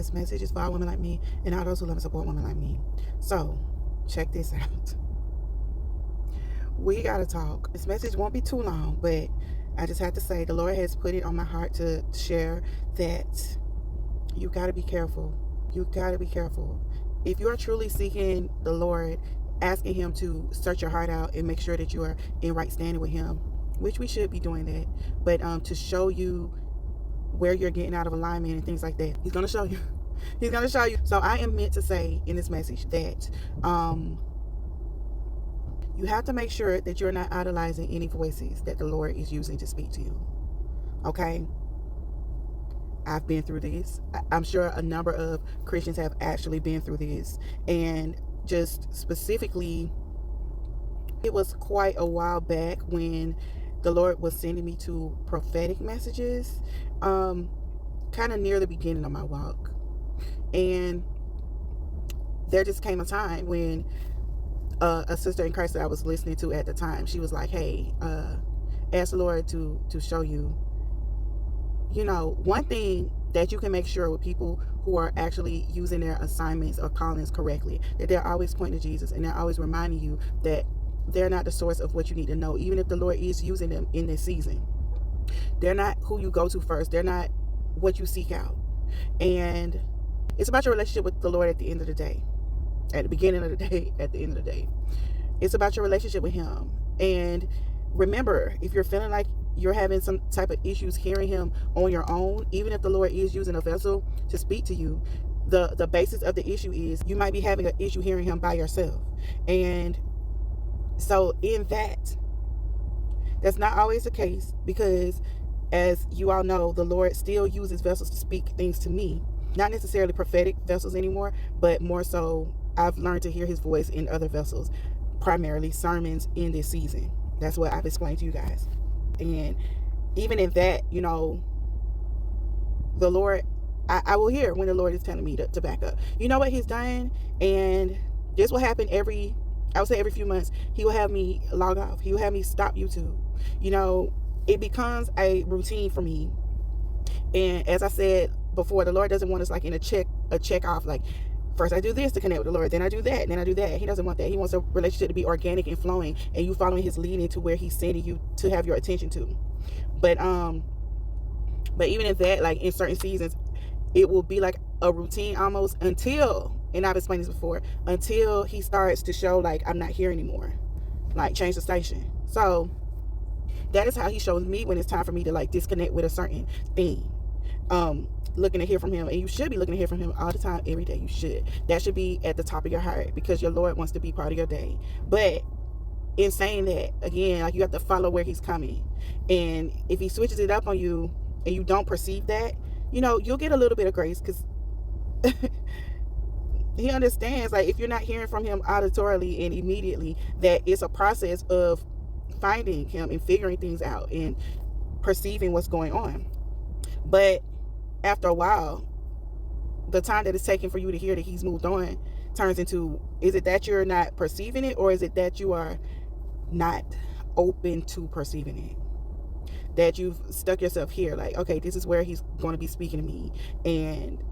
this message is for all women like me and all those who love and support women like me. So, check this out. We gotta talk. This message won't be too long, but I just have to say the Lord has put it on my heart to share that you gotta be careful. You gotta be careful. If you are truly seeking the Lord, asking Him to search your heart out and make sure that you are in right standing with Him, which we should be doing that, but to show you where you're getting out of alignment and things like that, He's gonna show you. He's gonna show you. So I am meant to say in this message that you have to make sure that you're not idolizing any voices that the Lord is using to speak to you. Okay? I've been through this. I'm sure a number of Christians have actually been through this. And just specifically, it was quite a while back when the Lord was sending me to prophetic messages, kind of near the beginning of my walk. And there just came a time when a sister in Christ that I was listening to at the time, she was like, hey, ask the Lord to show you. You know, one thing that you can make sure with people who are actually using their assignments or callings correctly, that they're always pointing to Jesus, and they're always reminding you that they're not the source of what you need to know, even if the Lord is using them in this season. They're not who you go to first. They're not what you seek out. And it's about your relationship with the Lord at the end of the day. At the beginning of the day, at the end of the day. It's about your relationship with Him. And remember, if you're feeling like you're having some type of issues hearing Him on your own, even if the Lord is using a vessel to speak to you, the basis of the issue is you might be having an issue hearing Him by yourself. And so in that's not always the case, because as you all know, the Lord still uses vessels to speak things to me. Not necessarily prophetic vessels anymore, but more so I've learned to hear His voice in other vessels, primarily sermons in this season. That's what I've explained to you guys. And even in that, you know, the Lord, I will hear when the Lord is telling me to back up. You know what He's done? And this will happen every few months. He will have me log off. He will have me stop YouTube. You know, it becomes a routine for me. And as I said before, the Lord doesn't want us like in a check off, like, first I do this to connect with the Lord, then I do that, and then I do that. He doesn't want that. He wants a relationship to be organic and flowing, and you following His leading to where He's sending you to have your attention to. But even in that, like in certain seasons, it will be like a routine almost until, and I've explained this before, until He starts to show like I'm not here anymore, like change the station. So that is how He shows me when it's time for me to like disconnect with a certain thing. Looking to hear from Him, and you should be looking to hear from Him all the time, every day. You should. That should be at the top of your heart, because your Lord wants to be part of your day. But in saying that, again, like, you have to follow where He's coming. And if He switches it up on you and you don't perceive that, you know, you'll get a little bit of grace, because He understands, like, if you're not hearing from Him auditorily and immediately, that it's a process of finding Him and figuring things out and perceiving what's going on. But after a while, the time that it's taking for you to hear that He's moved on turns into, is it that you're not perceiving it, or is it that you are not open to perceiving it? That you've stuck yourself here, like, okay, this is where He's going to be speaking to me. And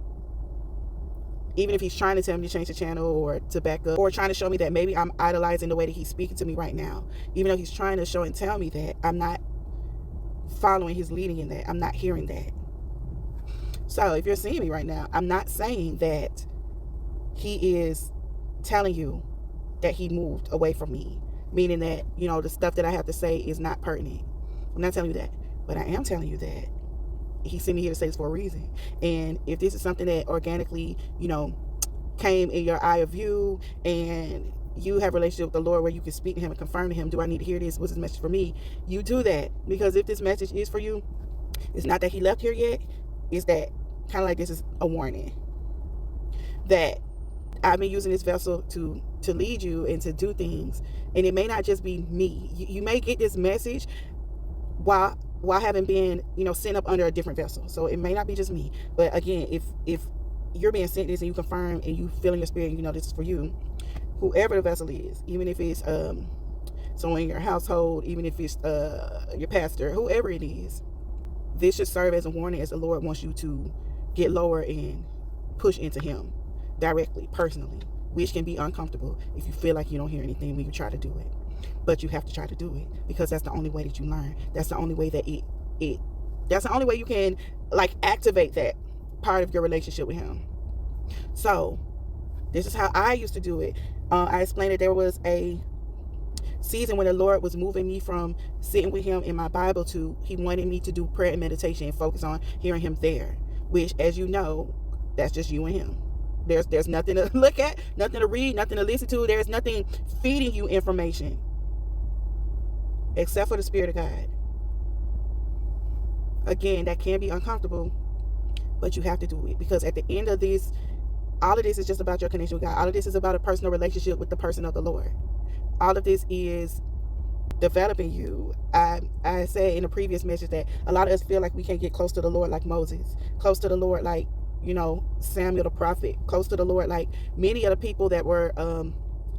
even if He's trying to tell me to change the channel or to back up, or trying to show me that maybe I'm idolizing the way that He's speaking to me right now, even though He's trying to show and tell me that I'm not following His leading in that, I'm not hearing that. So if you're seeing me right now, I'm not saying that He is telling you that He moved away from me, meaning that, you know, the stuff that I have to say is not pertinent. I'm not telling you that, but I am telling you that He sent me here to say this for a reason. And if this is something that organically, you know, came in your eye of view, and you have a relationship with the Lord where you can speak to Him and confirm to Him, do I need to hear this? What's His message for me? You do that, because if this message is for you, it's not that He left here yet. It's that, kind of like, this is a warning that I've been using this vessel to lead you and to do things. And it may not just be me. You may get this message while having been, you know, sent up under a different vessel. So it may not be just me. But again, if you're being sent this and you confirm and you feel in your spirit, you know, this is for you, whoever the vessel is, even if it's someone in your household, even if it's your pastor, whoever it is, this should serve as a warning, as the Lord wants you to get lower and push into him directly, personally, which can be uncomfortable if you feel like you don't hear anything when you try to do it. But you have to try to do it, because that's the only way that you learn. That's the only way that that's the only way you can like activate that part of your relationship with him. So this is how I used to do it. I explained that there was a season when the Lord was moving me from sitting with him in my Bible to he wanted me to do prayer and meditation and focus on hearing him there, which, as you know, that's just you and him. There's nothing to look at, nothing to read, nothing to listen to. There's nothing feeding you information except for the Spirit of God. Again, that can be uncomfortable, but you have to do it, because at the end of this, all of this is just about your connection with God. All of this is about a personal relationship with the person of the Lord. All of this is developing you. I said in a previous message that a lot of us feel like we can't get close to the Lord like Moses, close to the Lord like, Samuel the prophet, close to the Lord like many of the people that were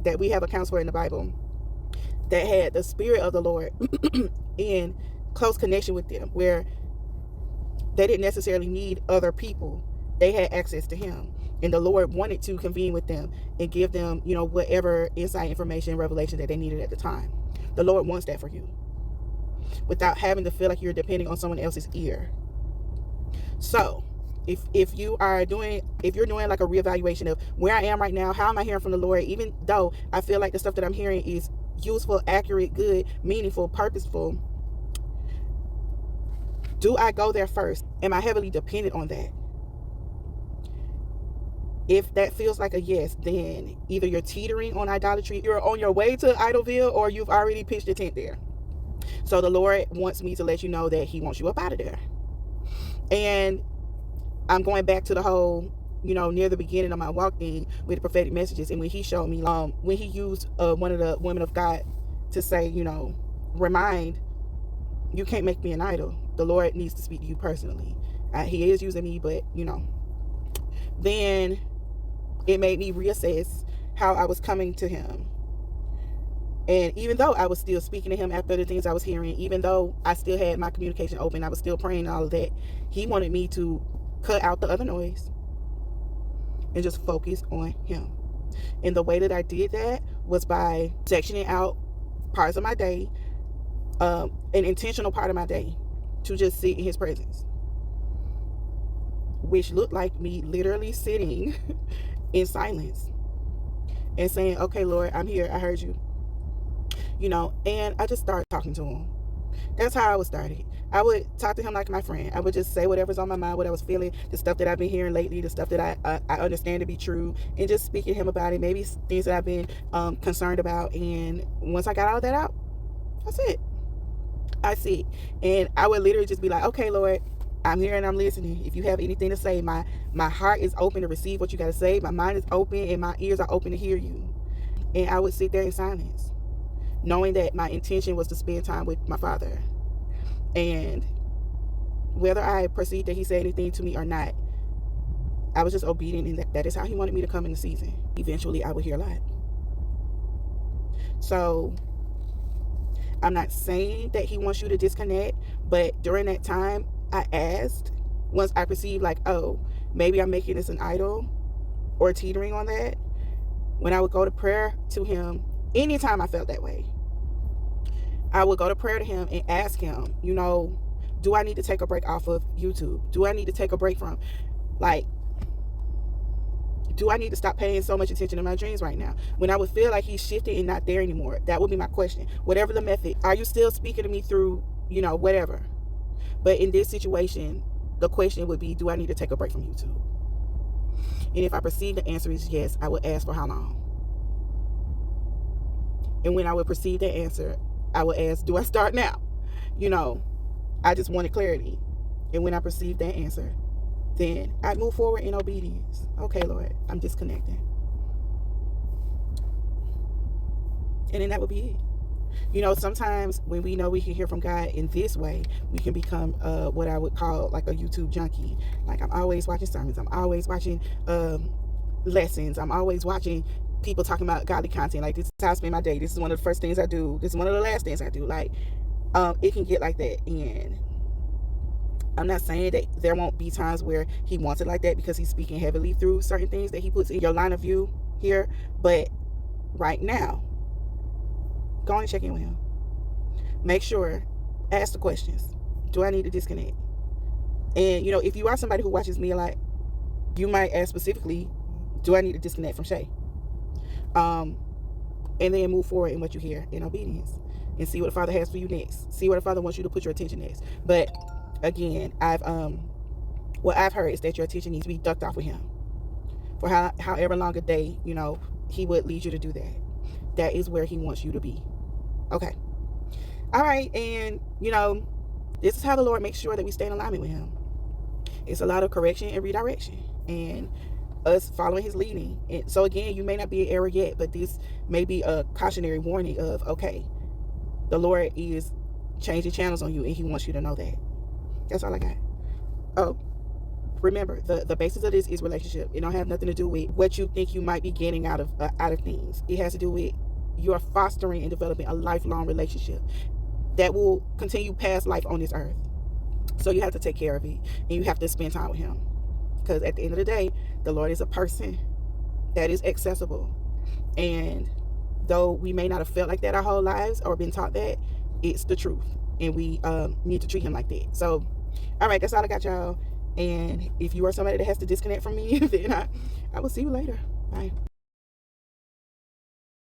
that we have accounts for in the Bible, that had the Spirit of the Lord in close connection with them, where they didn't necessarily need other people. They had access to him, and the Lord wanted to convene with them and give them, whatever insight, information, revelation that they needed at the time. The Lord wants that for you, without having to feel like you're depending on someone else's ear. So if you're doing like a reevaluation of where I am right now, how am I hearing from the Lord, even though I feel like the stuff that I'm hearing is useful, accurate, good, meaningful, purposeful, do I go there first? Am I heavily dependent on that? If that feels like a yes, then either you're teetering on idolatry, you're on your way to Idolville, or you've already pitched a tent there. So the Lord wants me to let you know that he wants you up out of there. And I'm going back to the whole, near the beginning of my walk thing with the prophetic messages. And when he showed me, when he used one of the women of God to say, remind, you can't make me an idol. The Lord needs to speak to you personally. He is using me, but, then it made me reassess how I was coming to him. And even though I was still speaking to him after the things I was hearing, even though I still had my communication open, I was still praying and all of that, he wanted me to cut out the other noise and just focus on him. And the way that I did that was by sectioning out parts of my day, an intentional part of my day, to just sit in his presence, which looked like me literally sitting in silence and saying, okay, Lord, I'm here. I heard you. And I just started talking to him. That's how I was started. I would talk to him like my friend. I would just say whatever's on my mind, what I was feeling, the stuff that I've been hearing lately, the stuff that I understand to be true, and just speaking to him about it, maybe things that I've been concerned about. And once I got all that out, that's it. I see. And I would literally just be like, okay, Lord, I'm here and I'm listening. If you have anything to say, my heart is open to receive what you got to say. My mind is open and my ears are open to hear you. And I would sit there in silence, knowing that my intention was to spend time with my Father. And whether I perceived that he said anything to me or not, I was just obedient, and that is how he wanted me to come in the season. Eventually, I would hear a lot. So I'm not saying that he wants you to disconnect, but during that time, I asked, once I perceived like, oh, maybe I'm making this an idol or teetering on that, when I would go to prayer to him, anytime I felt that way, I would go to prayer to him and ask him, do I need to take a break off of YouTube? Do I need to take a break from, do I need to stop paying so much attention to my dreams right now? When I would feel like he's shifted and not there anymore, that would be my question. Whatever the method, are you still speaking to me through, whatever? But in this situation, the question would be, do I need to take a break from YouTube? And if I perceive the answer is yes, I would ask for how long. And when I would perceive the answer, I would ask, do I start now? I just wanted clarity. And when I perceived that answer, then I'd move forward in obedience. Okay, Lord, I'm disconnecting. And then that would be it. Sometimes when we know we can hear from God in this way, we can become what I would call like a YouTube junkie. Like, I'm always watching sermons. I'm always watching lessons. I'm always watching people talking about godly content. Like, this is how I spend my day. This is one of the first things I do. This is one of the last things I do. Like, it can get like that. And I'm not saying that there won't be times where he wants it like that, because he's speaking heavily through certain things that he puts in your line of view here. But right now, go and check in with him. Make sure, ask the questions. Do I need to disconnect? And, you know, if you are somebody who watches me a lot, you might ask specifically, do I need to disconnect from Shay? And then move forward in what you hear in obedience, and see what the Father has for you next. See where the Father wants you to put your attention next. But again, what I've heard is that your attention needs to be ducked off with him for however long a day, you know, he would lead you to do that. That is where he wants you to be. Okay. All right. And, you know, this is how the Lord makes sure that we stay in alignment with him. It's a lot of correction and redirection, and us following his leading. And so again, you may not be in error yet, but this may be a cautionary warning of, okay, the Lord is changing channels on you, and he wants you to know that. That's all I got. Oh, remember, the basis of this is relationship. It don't have nothing to do with what you think you might be getting out of things. It has to do with you're fostering and developing a lifelong relationship that will continue past life on this earth. So you have to take care of it, and you have to spend time with him, because at the end of the day, the Lord is a person that is accessible. And though we may not have felt like that our whole lives or been taught that, it's the truth, and we need to treat him like that. So all right, that's all I got, y'all. And if you are somebody that has to disconnect from me, then I will see you later. Bye.